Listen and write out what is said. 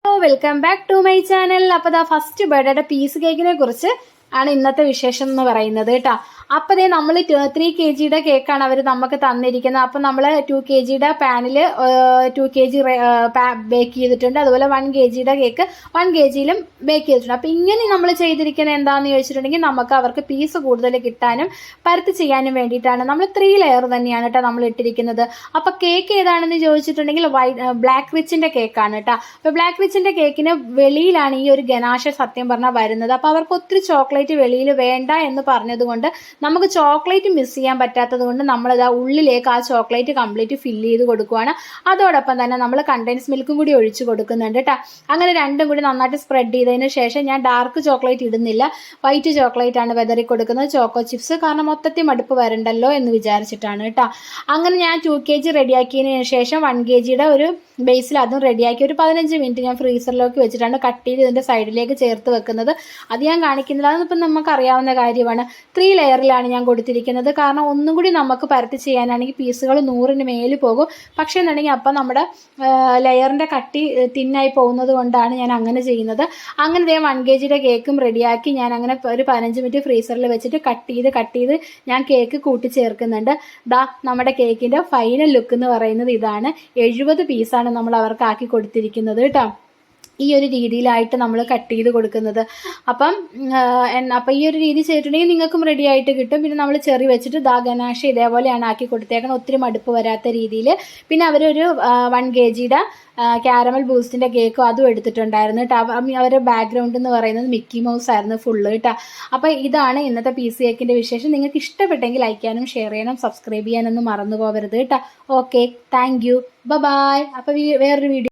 Welcome back to my channel. അപ്പോൾ ദാ first ബർത്ത്ഡേയുടെ piece കേക്കിനെ കുറിച്ച് ആണ് ഇന്നത്തെ വിശേഷം എന്ന് പറയുന്നത് കേട്ടോ. അപ്പോൾ ദേ നമ്മൾ 3 kg കേക്കാണ് അവർ നമുക്ക് തന്നിരിക്കുന്നത്. അപ്പോൾ നമ്മൾ 2 kg പാനിൽ 2 kg ബേക്ക് ചെയ്തിട്ടുണ്ട്. അതുപോലെ 1 kg കേക്ക് 1 kg ബേക്ക് ചെയ്തിട്ടുണ്ട്. അപ്പോൾ ഇങ്ങനെ നമ്മൾ ചെയ്തിരിക്കുന്നത് എന്താണെന്ന് ചോദിച്ചിട്ടുണ്ടെങ്കിൽ നമുക്ക് അവർക്ക് പീസ് കൂടുതൽ കിട്ടാനും പരത്തി ചെയ്യാനും വേണ്ടിയിട്ടാണ്. നമ്മൾ 3 ലെയർ തന്നെയാണ് കേട്ടോ നമ്മൾ ഇട്ടിരിക്കുന്നത്. അപ്പോൾ കേക്ക് ഏതാണെന്ന് ചോദിച്ചിട്ടുണ്ടെങ്കിൽ ബ്ലാക്ക് റിച്ചിൻ്റെ കേക്കാണ് കേട്ടോ. അപ്പോൾ ബ്ലാക്ക് റിച്ചിൻ്റെ കേക്കിന് വെളിയിലാണ് ഈ ഒരു ഗനാശ സത്യം പറഞ്ഞാൽ വരുന്നത്. അപ്പോൾ അവർക്ക് ഒത്തിരി ചോക്ലേറ്റ് വെളിയിൽ വേണ്ട എന്ന് പറഞ്ഞതുകൊണ്ട് നമുക്ക് ചോക്ലേറ്റ് മിസ് ചെയ്യാൻ പറ്റാത്തത് കൊണ്ട് നമ്മളിതാ ഉള്ളിലേക്ക് ആ ചോക്ലേറ്റ് കംപ്ലീറ്റ് ഫില്ല് ചെയ്ത് കൊടുക്കുകയാണ്. അതോടൊപ്പം തന്നെ നമ്മൾ കണ്ടൻസ് മിൽക്കും കൂടി ഒഴിച്ച് കൊടുക്കുന്നുണ്ട് കേട്ടോ. അങ്ങനെ രണ്ടും കൂടി നന്നായിട്ട് സ്പ്രെഡ് ചെയ്തതിന് ശേഷം ഞാൻ ഡാർക്ക് ചോക്ലേറ്റ് ഇടുന്നില്ല, വൈറ്റ് ചോക്ലേറ്റ് ആണ് വെതറി കൊടുക്കുന്നത്, ചോക്കോ ചിപ്സ്, കാരണം മൊത്തത്തിൽ മടുപ്പ് വരണ്ടല്ലോ എന്ന് വിചാരിച്ചിട്ടാണ് കേട്ടോ. അങ്ങനെ ഞാൻ 2 kg റെഡിയാക്കിയതിന് ശേഷം 1 kg ഒരു ബേസിൽ അതും റെഡിയാക്കി ഒരു 15 മിനിറ്റ് ഞാൻ ഫ്രീസറിലേക്ക് വെച്ചിട്ടാണ് കട്ട് ചെയ്ത് ഇതിൻ്റെ സൈഡിലേക്ക് ചേർത്ത് വെക്കുന്നത്. അത് ഞാൻ കാണിക്കുന്നില്ല, അതിപ്പം നമുക്കറിയാവുന്ന കാര്യമാണ്. 3 ലെയറിലാണ് ഞാൻ കൊടുത്തിരിക്കുന്നത്. കാരണം ഒന്നും കൂടി നമുക്ക് പരത്തി ചെയ്യാനാണെങ്കിൽ പീസുകൾ 100-ന് മേലിൽ പോകും. പക്ഷേ എന്നുണ്ടെങ്കിൽ അപ്പം നമ്മുടെ ലെയറിൻ്റെ കട്ടി തിന്നായി പോകുന്നത് കൊണ്ടാണ് ഞാൻ അങ്ങനെ ചെയ്യുന്നത്. അങ്ങനെ ദേ 1 kg കേക്കും റെഡിയാക്കി ഞാൻ അങ്ങനെ ഒരു 15 മിനിറ്റ് ഫ്രീസറിൽ വെച്ചിട്ട് കട്ട് ചെയ്ത് ഞാൻ കേക്ക് കൂട്ടിച്ചേർക്കുന്നുണ്ട്. ദാ നമ്മുടെ കേക്കിൻ്റെ ഫൈനൽ ലുക്ക് എന്ന് പറയുന്നത് ഇതാണ്. 70 പീസാണ് നമ്മൾ അവർക്ക് ആക്കി കൊടുത്തിരിക്കുന്നത് കേട്ടോ. ഈ ഒരു രീതിയിലായിട്ട് നമ്മൾ കട്ട് ചെയ്ത് കൊടുക്കുന്നത്. അപ്പം ഈ ഒരു രീതി ചെയ്തിട്ടുണ്ടെങ്കിൽ നിങ്ങൾക്കും റെഡി ആയിട്ട് കിട്ടും. പിന്നെ നമ്മൾ ചെറി വെച്ചിട്ട് ഗനാഷ ഇതേപോലെയാണ് ആക്കി കൊടുത്തേക്കണം, ഒത്തിരി മടുപ്പ് വരാത്ത രീതിയിൽ. പിന്നെ അവരൊരു 1 kg ക്യാരമൽ ബൂസ്റ്റിൻ്റെ കേക്കും അതും എടുത്തിട്ടുണ്ടായിരുന്നു കേട്ടോ. അവരുടെ ബാക്ക്ഗ്രൗണ്ട് എന്ന് പറയുന്നത് മിക്കി മൗസ് ആയിരുന്നു ഫുള്ള് കേട്ടോ. അപ്പോൾ ഇതാണ് ഇന്നത്തെ പീസ് കേക്കിൻ്റെ വിശേഷം. നിങ്ങൾക്ക് ഇഷ്ടപ്പെട്ടെങ്കിൽ ലൈക്ക് ചെയ്യാനും ഷെയർ ചെയ്യാനും സബ്സ്ക്രൈബ് ചെയ്യാനൊന്നും മറന്നു പോകരുത് കേട്ടോ. Okay, thank you, bye. അപ്പോൾ വേറൊരു വീഡിയോ